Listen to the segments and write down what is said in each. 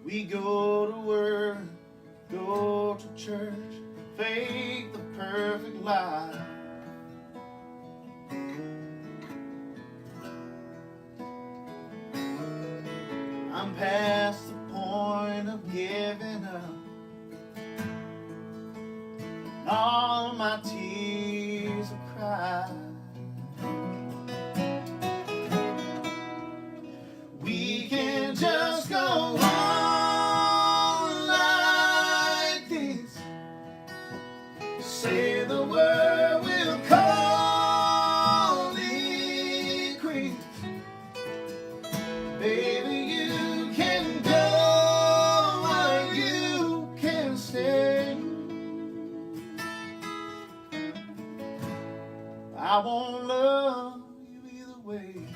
We go to work, go to church, fake the perfect life. I'm past the point of giving up. All my tears have cried. We can just go on like this. Say the word, we'll call it quits. Baby, you can go or you can stay. I won't love you either way.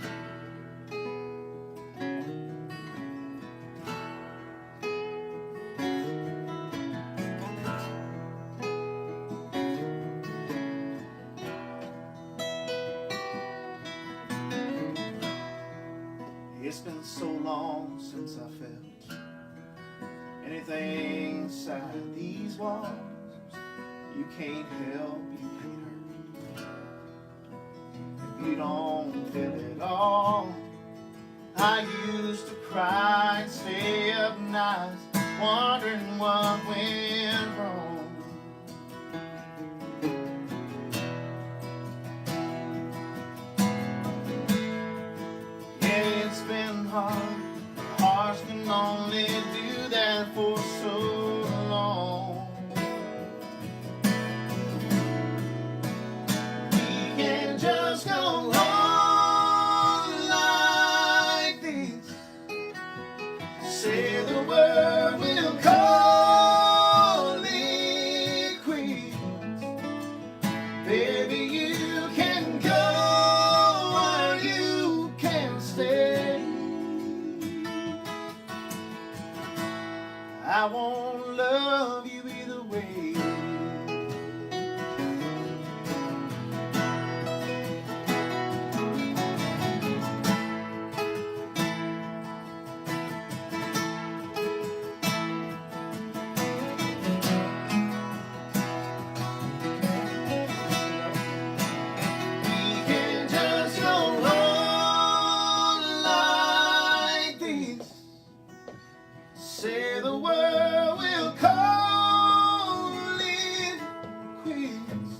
It's been so long since I felt anything inside these walls. You can't help, you can't hurt. If you don't feel it all. I used to cry and stay up nights wondering what went wrong. It's been hard, hearts can only do that for so long. We can just go on like this. Say the word, we'll call it quits. Baby, you can go or you can stay. I won't love you either way. We can just go on like this. Say the word, we'll call it quits.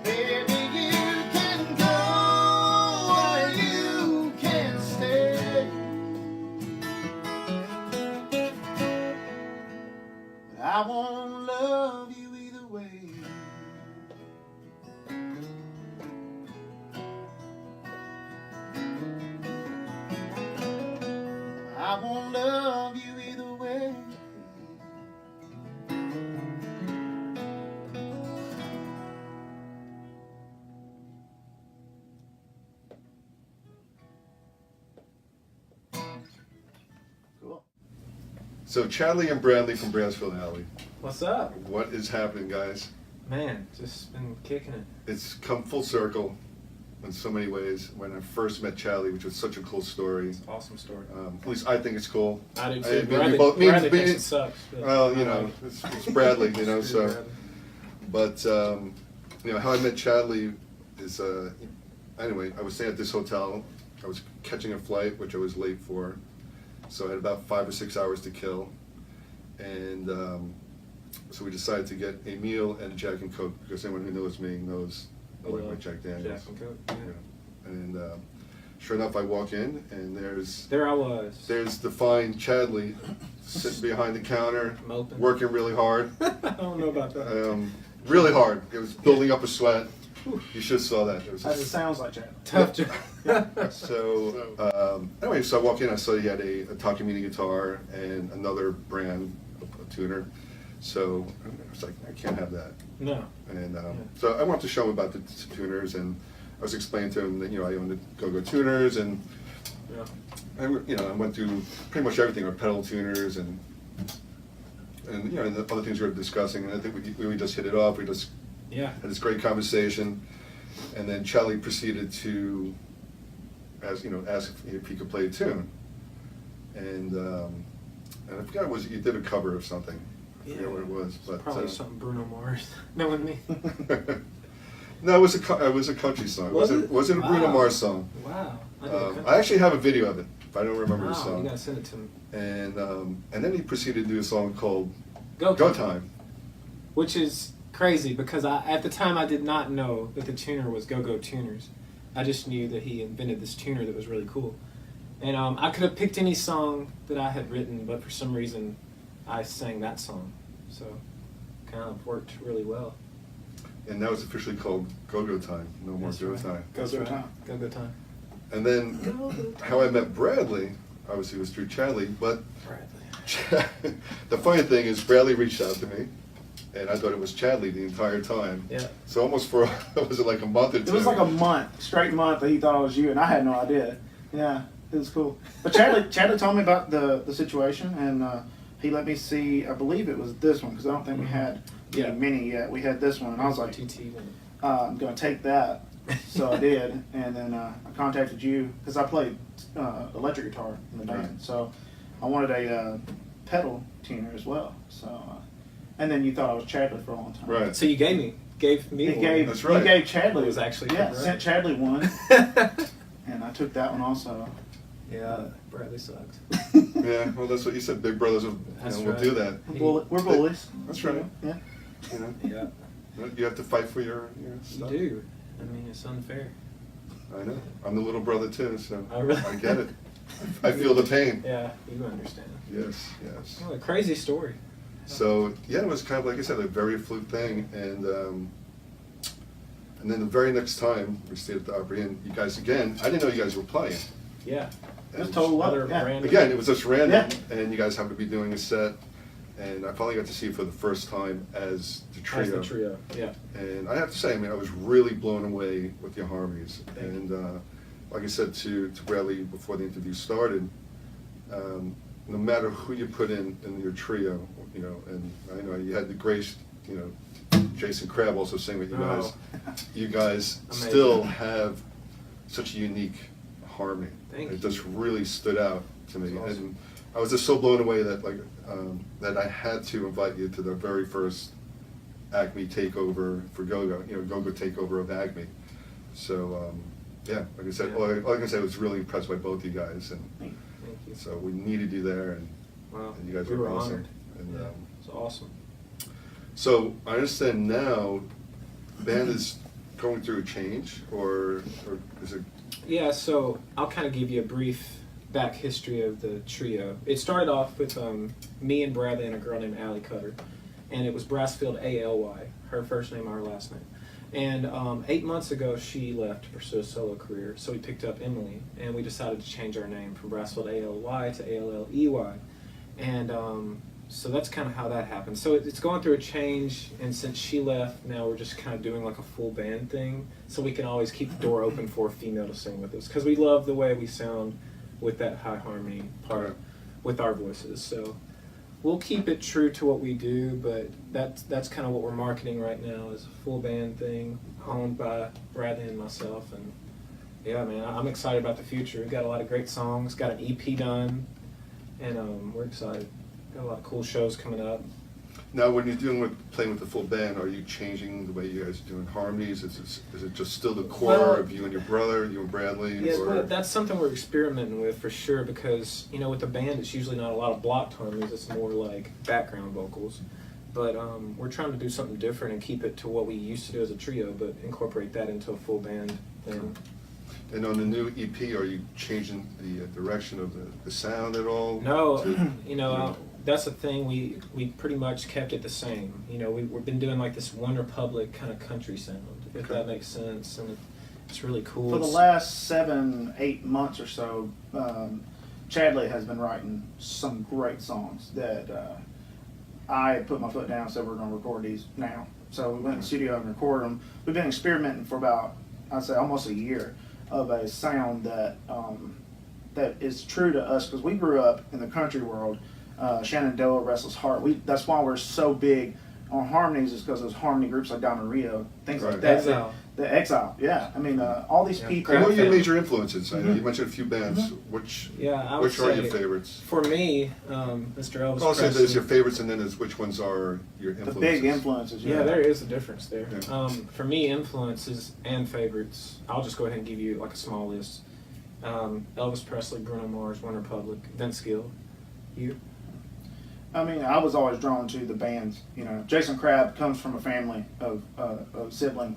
Baby, you can go or you can stay. But I won't love you either way. I won't love you either way. Cool. So Chadley and Bradley from Brassfield Alley. What's up? What is happening, guys? Man, just been kicking it. It's come full circle in so many ways. When I first met Chadley, which was such a cool story. Awesome story. At least I think it's cool. I do I too. mean, Bradley, we both- Bradley me- thinks it sucks. But Well, you I know, like it. it's Bradley, you know, so. Bradley. But, you know, how I met Chadley is, anyway, I was staying at this hotel. I was catching a flight, which I was late for. So I had about 5 or 6 hours to kill. And so we decided to get a meal and a Jack and Coke, because anyone who knows me knows I like my Jack Daniels. Jack and Coke. Yeah. Yeah. And sure enough, I walk in, and There I was. there's the fine Chadley sitting behind the counter, Moping. working really hard. I don't know about that. Really hard. It was building up a sweat. You should have saw that. It was As it sounds like that. Tough job. so anyway, so I walk in. I saw he had a Tac Mini guitar and another brand, a tuner. So I was like, I can't have that. No. And so I wanted to show him about the tuners, and I was explaining to him that, you know, I own the GoGo tuners, and Yeah. you know, I went through pretty much everything, our pedal tuners and you know, and the other things we were discussing, and I think we just hit it off. We just Yeah. had this great conversation, and then Chadley proceeded to ask if he could play a tune, and and I forgot you did a cover of something. I forget what it was, but Probably something Bruno Mars. Knowing me. No, it was a country song. Was Was it a Bruno Wow. Mars song? Wow. I actually have a video of it, but I don't remember the Wow, song. you gotta send it to me. And then he proceeded to do a song called Go Go Time. Which is crazy because at the time I did not know that the tuner was GoGo Tuners. I just knew that he invented this tuner that was really cool. And I could have picked any song that I had written, but for some reason I sang that song. So kind of worked really well. And now it's officially called Go-Go Time. No more That's Go right. Time. That's Go-Go right. Time. Go-Go Time. And then how I met Bradley, obviously was through Chadley, but Bradley. the funny thing is Bradley reached out to me, and I thought it was Chadley the entire time. Yeah. So almost for, was it like a month or two? It was like a month, straight month that he thought it was you, and I had no idea. Yeah, it was cool. But Chadley told me about the situation, and he let me see, I believe it was this one, because I don't think we had many yet. We had this one, and I was like, TT one. I'm going to take that. So I did, and then I contacted you, because I played electric guitar in the band. Right. So I wanted a pedal tuner as well. So, and then you thought I was Chadley for a long time. Right. So you gave me He one. gave, That's right. he gave Chadley. It was actually yeah, correct. sent Chadley one, and I took that one also. Yeah, Bradley sucks. Yeah, well, that's what you said. Big brothers will, That's will right. do that. We're bullies. That's right. Yeah. You know, Yeah, you have to fight for your you stuff. do. I mean, it's unfair. I know. I'm the little brother too, so Oh, really? I get it. I feel the pain. Yeah, you understand. Yes, yes. Oh, a crazy story. So yeah, it was kind of like I said, a very fluke thing, and then the very next time we stayed at the Opry Inn, you guys again. I didn't know you guys were playing. Yeah. Just total luck. Other Yeah. random- Again, it was just random, Yeah. and you guys happened to be doing a set, and I finally got to see you for the first time as the trio. As the trio. Yeah. And I have to say, I mean, I was really blown away with your harmonies. Thank you. And like I said to Bradley before the interview started, no matter who you put in your trio, you know, and I know you had the grace, you know, Jason Crabb also sing with you guys. Oh. You guys Amazing. still have such a unique harmony. Thank it you. just really stood out to me. That's awesome. And I was just so blown away that that I had to invite you to the very first Acme takeover for GoGo, you know, GoGo takeover of Acme. So, yeah, like I said, Yeah. all I can say I was really impressed by both you guys, and Thank you. so we needed you there, and, Wow. and you guys we were were awesome. honored. And, Yeah, it's awesome. so I understand now the band is going through a change, or is it? Yeah, so I'll kind of give you a brief back history of the trio. It started off with me and Bradley and a girl named Allie Cutter, and it was Brassfield Alley, her first name, our last name. And 8 months ago, she left to pursue a solo career, so we picked up Emily, and we decided to change our name from Brassfield Alley to Alley. And so that's kind of how that happened. So it's going through a change, and since she left, now we're just kind of doing like a full band thing, so we can always keep the door open for a female to sing with us, because we love the way we sound with that high harmony part Right. with our voices. So we'll keep it true to what we do, but that's kind of what we're marketing right now, is a full band thing owned by Bradley and myself. And yeah, man, I'm excited about the future. We've got a lot of great songs, got an EP done, and we're excited. Got a lot of cool shows coming up. Now, when you're playing with the full band, are you changing the way you guys are doing harmonies? Is it just still the core Well, of you and your brother, you and Bradley? Yeah, or? well, that's something we're experimenting with for sure, because you know, with the band, it's usually not a lot of blocked harmonies. It's more like background vocals. But we're trying to do something different and keep it to what we used to do as a trio, but incorporate that into a full band thing. And on the new EP, are you changing the direction of the sound at all? No, To- you know, that's the thing. We pretty much kept it the same. You know, we've been doing like this One Republic kind of country sound, if Okay. that makes sense, and it's really cool. For the It's- last 7-8 months or so, Chadley has been writing some great songs that I put my foot down and said we're going to record these now. So we went in the studio and recorded them. We've been experimenting for about, I'd say, almost a year of a sound that that is true to us, because we grew up in the country world. Shenandoah, Restless Heart. That's why we're so big on harmonies, is because those harmony groups like Down in Rio, things like Right. that. Exile. The Exile, yeah. I mean, all these people. And what are your Family. major influences? I know you mentioned a few bands. Which I would which are your say, favorites? For me, Mr. Elvis I'll say Presley. there's your favorites, and then there's which ones are your influences. The big influences. Yeah, there is a difference there. Yeah. For me, influences and favorites, I'll just go ahead and give you like a small list. Elvis Presley, Bruno Mars, One Republic, Vince Gill. You? I mean, I was always drawn to the bands. You know, Jason Crabb comes from a family of sibling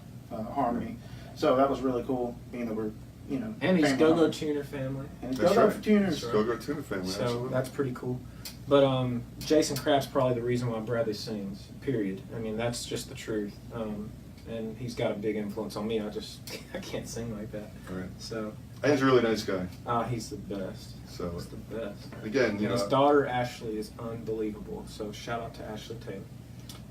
harmony, so that was really cool. Being that we're, you know, And he's family GoGo harmony. Tuner family. And it's That's GoGo right. Tuners. That's Go-Go Tuna family. So absolutely. that's pretty cool. But Jason Crabb's probably the reason why Bradley sings, period. I mean, that's just the truth. And he's got a big influence on me. I can't sing like that. All right. So, And he's a really nice guy. he's the best. So He's the best. again, you And his know, daughter Ashley is unbelievable. So shout out to Ashley Taylor.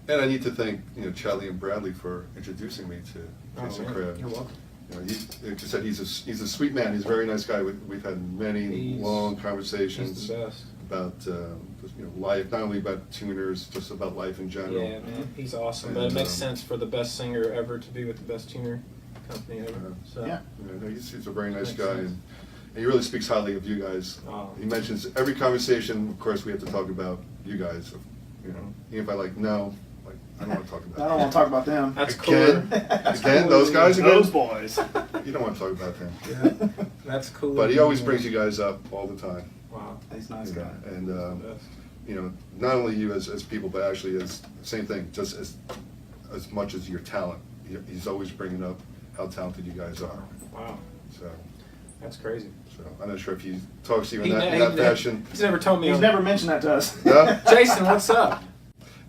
and I need to thank Chadley and Bradley for introducing me to Jason yeah. Crabb. You're welcome. Like you said, he's a sweet man. He's a very nice guy. We've had many long conversations He's the best. about life, not only about tuners, just about life in general. Yeah, man, he's awesome. And, But it makes sense for the best singer ever to be with the best tuner company ever. So Yeah. He's a very nice Makes guy, sense. and he really speaks highly of you guys. Oh. He mentions every conversation. Of course, we have to talk about you guys. Even if I I don't want to talk about. I don't want to talk about them. That's Again? cool. Again, those guys again. Those boys. You don't want to talk about them. Yeah, that's cool. But he always brings you guys up all the time. Wow. He's a nice you know, guy. And Best. not only you as people, but actually as same thing. Just as much as your talent. He's always bringing up how talented you guys are. Wow. So That's crazy. I'm not sure if he talks to you in He that ne- fashion. He's never told me. He's never mentioned that to us. No? Jason, what's up?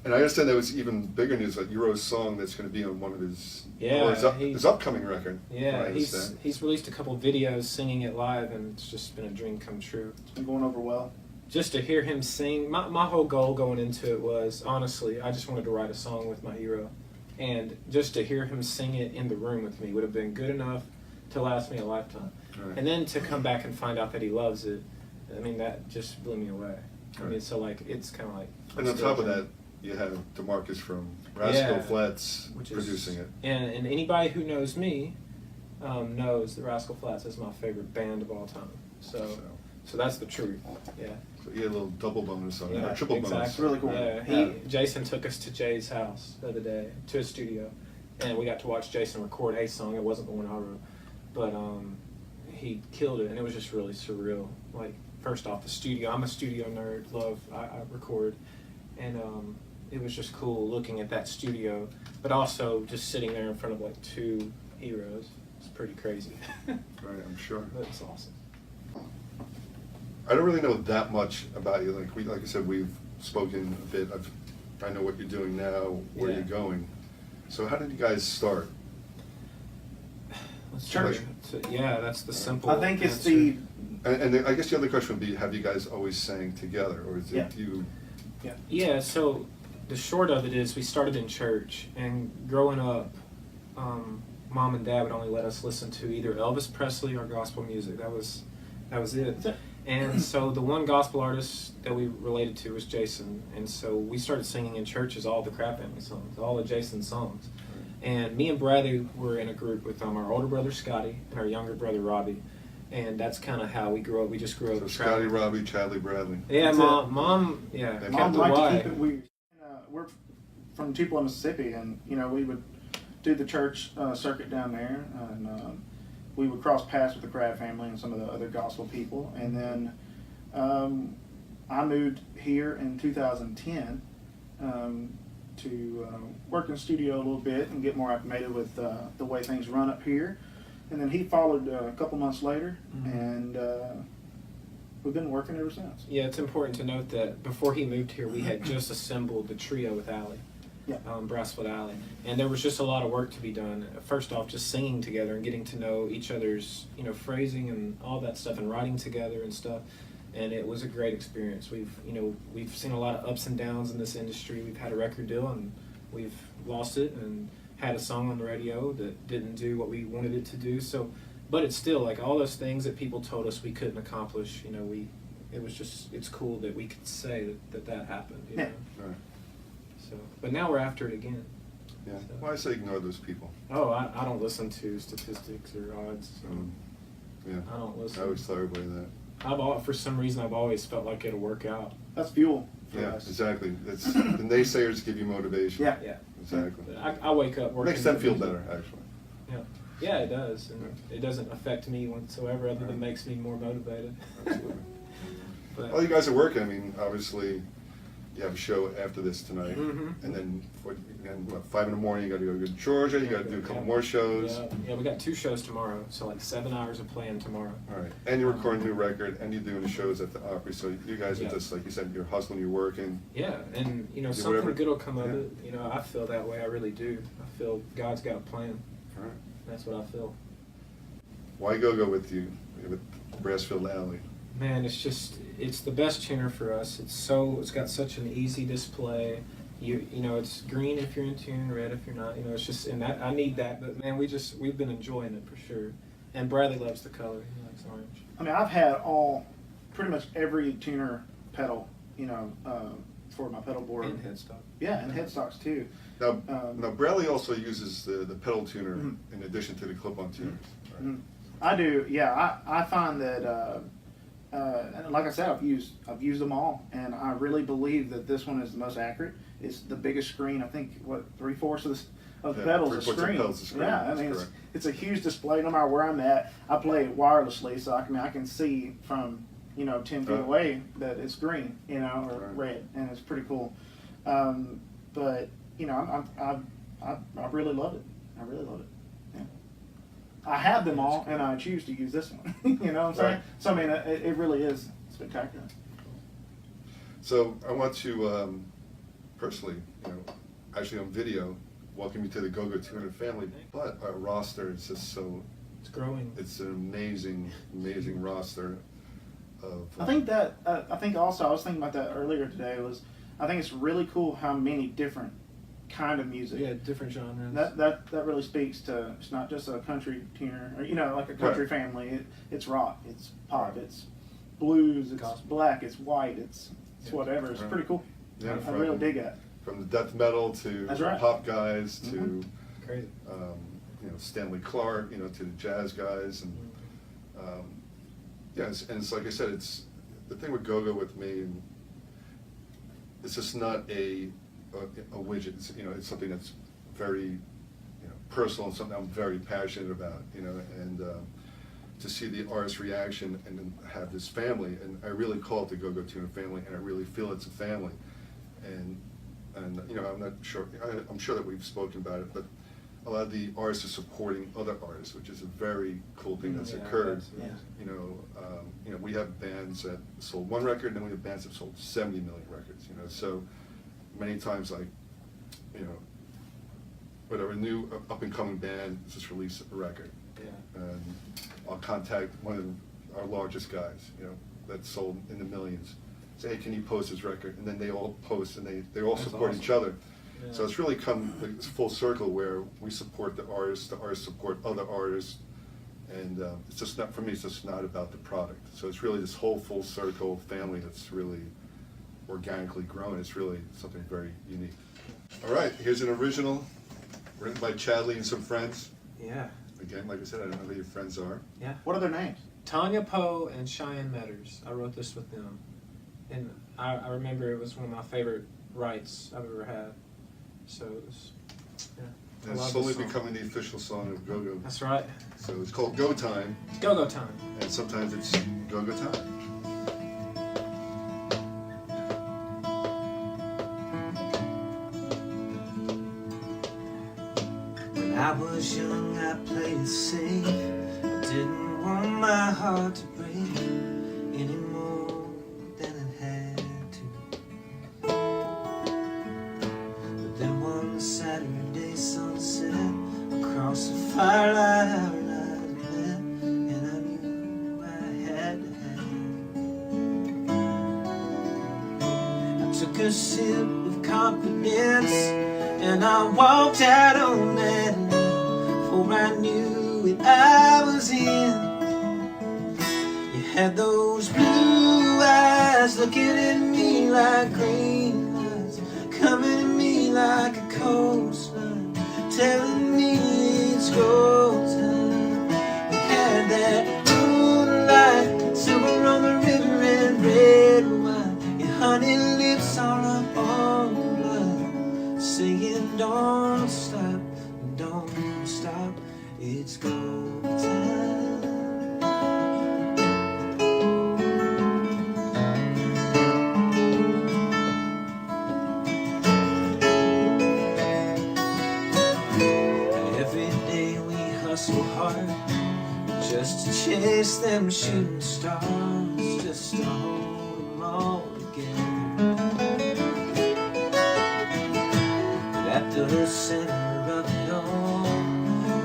And I understand there was even bigger news that Euro's song that's going to be on one of his Yeah, his upcoming record. Yeah, I understand. he's released a couple videos singing it live, and it's just been a dream come true. It's been going over well. Just to hear him sing, my whole goal going into it was, honestly, I just wanted to write a song with my hero. And just to hear him sing it in the room with me would have been good enough to last me a lifetime. Right. And then to come back and find out that he loves it, I mean, that just blew me away. I mean, Right. so it's kind of like... And on top of that, you have DeMarcus from Rascal Flatts producing it. And anybody who knows me knows that Rascal Flatts is my favorite band of all time. So that's the truth. Yeah. So you had a little double bonus on it, Yeah, or triple bonus. It's really cool. Yeah, Jason took us to Jay's house the other day, to his studio, and we got to watch Jason record a song. It wasn't the one I wrote, but he killed it, and it was just really surreal. Like, first off, the studio. I'm a studio nerd. I record, and it was just cool looking at that studio, but also just sitting there in front of like two heroes. It's pretty crazy. Right, I'm sure. But it's awesome. I don't really know that much about you. Like I said, we've spoken a bit. I know what you're doing now, where Yeah. you're going. So how did you guys start? Church. Yeah, that's the simple I think it's answer. And I guess the other question would be, have you guys always sang together, or is it Yeah. you? Yeah, so the short of it is we started in church, and growing up, Mom and Dad would only let us listen to either Elvis Presley or gospel music. That was it. That's it. And so the one gospel artist that we related to was Jason, and so we started singing in churches all the Crab Family songs, all of Jason's songs. And me and Bradley were in a group with our older brother Scotty and our younger brother Robbie, and that's kind of how we grew up. We just grew up. So Scotty, Robbie, Chadley, Bradley. Yeah, That's mom, yeah. They Mom kept the liked to Y. keep it. We're from Tupelo, Mississippi, and we would do the church circuit down there, and we would cross paths with the Crab family and some of the other gospel people. And then I moved here in 2010 to work in the studio a little bit and get more acclimated with the way things run up here. And then he followed a couple months later, and we've been working ever since. Yeah, it's important to note that before he moved here, we had just assembled the trio with Allie, Yeah. Brassfield Alley, and there was just a lot of work to be done. First off, just singing together and getting to know each other's, phrasing and all that stuff, and writing together and stuff. And it was a great experience. We've seen a lot of ups and downs in this industry. We've had a record deal and we've lost it, and had a song on the radio that didn't do what we wanted it to do. So, but it's still like all those things that people told us we couldn't accomplish. It's cool that we could say that happened. Yeah. Right. So, but now we're after it again. Yeah. So- Well, I say ignore those people. Oh, I don't listen to statistics or odds. So Yeah. I don't listen. I always thought everybody that. For some reason, I've always felt like it'll work out. That's fuel for Yeah, us. exactly. It's the naysayers give you motivation. Yeah. Yeah. Exactly. I wake up working. Makes them feel with music. better, actually. Yeah. Yeah, it does, and it doesn't affect me whatsoever, other than Right. makes me more motivated. Absolutely. But, Well, you guys are working. I mean, obviously, you have a show after this tonight, Mhm. and then what, 5 in the morning, you got to go to Georgia. You got to do a couple more shows. Yeah, we got 2 shows tomorrow, so like 7 hours of playing tomorrow. All right, and you're recording a new record, and you're doing the shows at the Opry. So you guys are Yeah. just like you said, you're hustling, you're working. Yeah, and Do something whatever- good will come of yeah. it. I feel that way. I really do. I feel God's got a plan. All right. That's what I feel. Why GoGo with you with Brassfield Alley? Man, it's the best tuner for us. It's got such an easy display. It's green if you're in tune, red if you're not. It's just, and that I need that. But man, we've been enjoying it for sure. And Bradley loves the color. He likes orange. I mean, I've had pretty much every tuner pedal, for my pedal board. And headstock. Yeah, and headstocks too. Now Bradley also uses the pedal tuner Mhm. in addition to the clip-on tuners. Right? Mhm. I do. Yeah, I find that, and like I said, I've used them all, and I really believe that this one is the most accurate. It's the biggest screen. I think 3/4 of the Yeah, pedals is 3/4 of the screen. pedals is screen, Yeah, I that's mean correct. it's a huge display. No matter where I'm at, I play it wirelessly, so I can see from 10 feet away that it's green, or Right. red, and it's pretty cool. But I really love it. I really love it. Yeah. I have them all, and I choose to use this one. You know what I'm saying? Right. So I mean, it really is spectacular. So I want to personally, actually on video, welcome you to the GoGo Tuner family. But our roster is just so, It's growing. it's an amazing, amazing roster of. I think that I think also I was thinking about that earlier today. I think it's really cool how many different kind of music. Yeah, different genres. That really speaks to, it's not just a country tuner or like a country Right. family. It's rock, it's pop, Right. it's blues, it's Gospel. black, it's white, it's Yeah. whatever. It's Right. pretty cool. Yeah, I really dig it. From the death metal to That's the right. pop guys to Mhm. Crazy. Stanley Clark, to the jazz guys, and it's like I said, it's the thing with GoGo with me. It's just not a widget. It's something that's very personal and something I'm very passionate about. And to see the artist's reaction and then have this family, and I really call it the GoGo Tuner family, and I really feel it's a family. And I'm not sure. I'm sure that we've spoken about it, but a lot of the artists are supporting other artists, which is a very cool thing that's Yeah, occurred. that's amazing. We have bands that sold 1 record, and then we have bands that sold 70 million records. So many times, like, whatever, a new up and coming band just released a record, Yeah. and I'll contact one of our largest guys, that sold in the millions. Say, hey, can you post his record? And then they all post, and they all That's support awesome. each other. Yeah. So it's really come this full circle where we support the artists support other artists, and it's just not, for me, it's just not about the product. So it's really this whole full circle family that's really organically grown. It's really something very unique. All right, here's an original written by Chadley and some friends. Yeah. Again, like I said, I don't know who your friends are. Yeah. What are their names? Tanya Poe and Cheyenne Metters. I wrote this with them. And I remember it was one of my favorite writes I've ever had. So it was, yeah. I And it's love slowly this song. becoming the official song of GoGo. That's right. So it's called Go Time, Go-Go time. and sometimes it's GoGo Time. When I was young, I played it safe. I didn't want my heart to break any more than it had to. But then one Saturday sunset, across the firelight, our lives met, and I knew I had to have. I took a sip of confidence, and I walked out on that night. Before I knew it, I was in. You had those blue eyes looking at me like green eyes, coming at me like a coastline. that moonlight, silver on the river and red wine. Your honey lips are up on blood, saying don't stop, it's go time. Every day we hustle hard just to chase them shooting stars, just to hold them all together. But at the center of it all,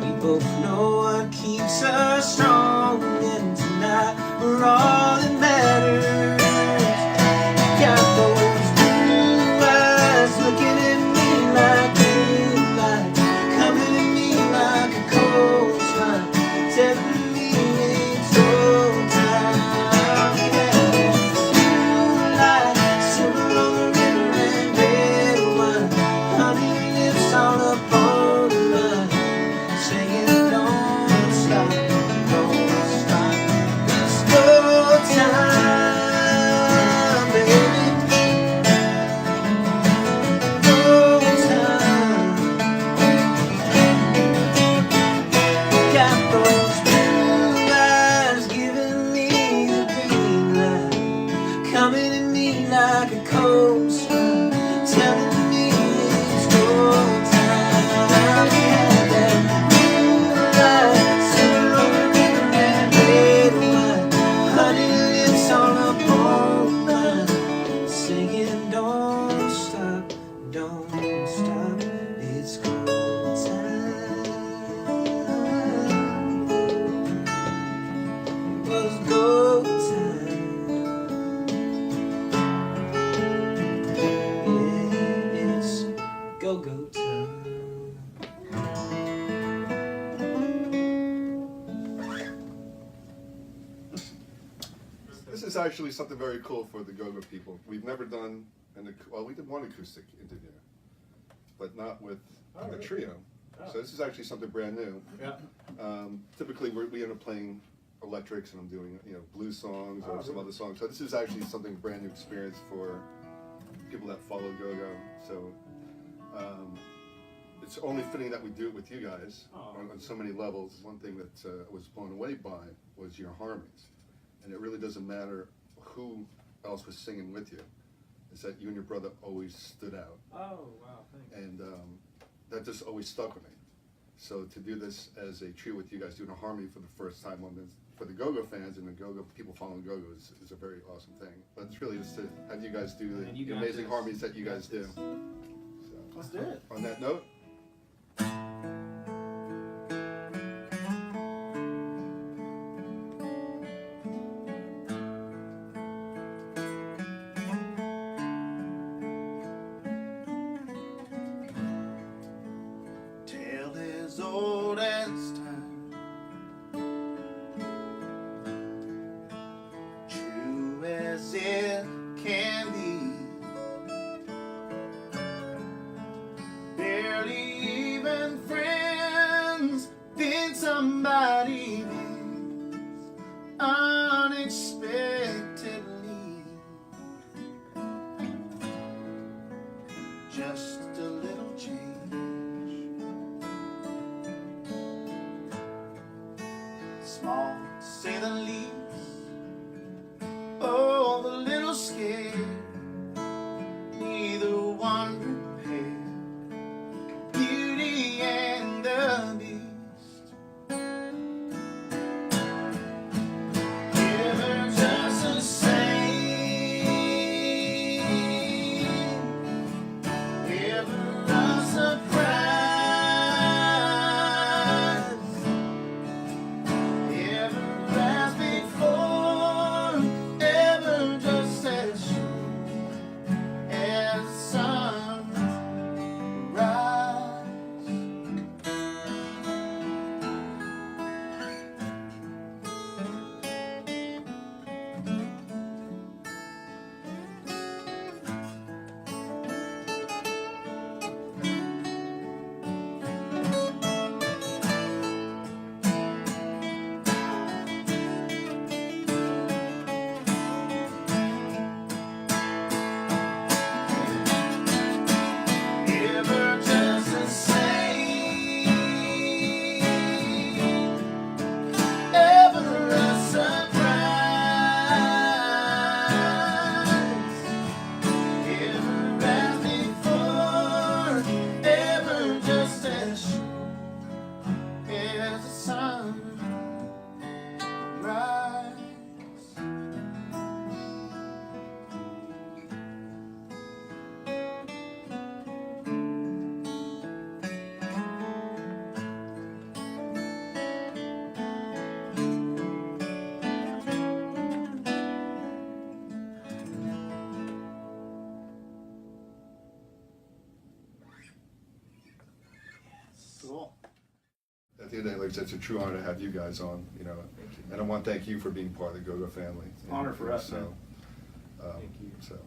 we both know what keeps us strong, and tonight we're all that matters. Got those blue eyes looking at me like moonlight, coming at me like a cold spine, telling me it's your time. Moonlight, silver on the river and red wine, honey lips all up on the line, saying don't stop, it's go time, baby. Go time. Got those blue eyes giving me the green light, coming at me like a cold spring, telling me it's go time. Yeah, that moonlight, silver on the river and red wine, honey lips all up on mine, singing don't stop, it's go time. It was go time. Yeah, it's go-go time. This is actually something very cool for the GoGo people. We've never done well, we did one acoustic interview, but not with a trio. So this is actually something brand new. Yeah. Typically we end up playing electrics, and I'm doing blues songs or some other songs. So this is actually something brand new experience for people that follow GoGo. So it's only fitting that we do it with you guys on so many levels. One thing that I was blown away by was your harmonies. And it really doesn't matter who else was singing with you. It's that you and your brother always stood out. Oh, wow, thanks. And that just always stuck with me. So to do this as a trio with you guys doing a harmony for the first time on this, for the GoGo fans and the GoGo people following GoGo is a very awesome thing. But it's really just to have you guys do the amazing harmonies that you guys do. So, Let's do it. on that note. Tale as old as time, true as it can be. Barely even friends, then somebody leaves unexpectedly. Just a little change, small to say the least. Oh, the little scared, neither one prepared. Beauty and the Beast. Ever just the same, ever a surprise, ever as before, ever just as sure. Cool. At the end of the day, like I said, it's a true honor to have you guys on, you know. Thank you. And I want to thank you for being part of the GoGo family. Honor for us, so, Thank you. So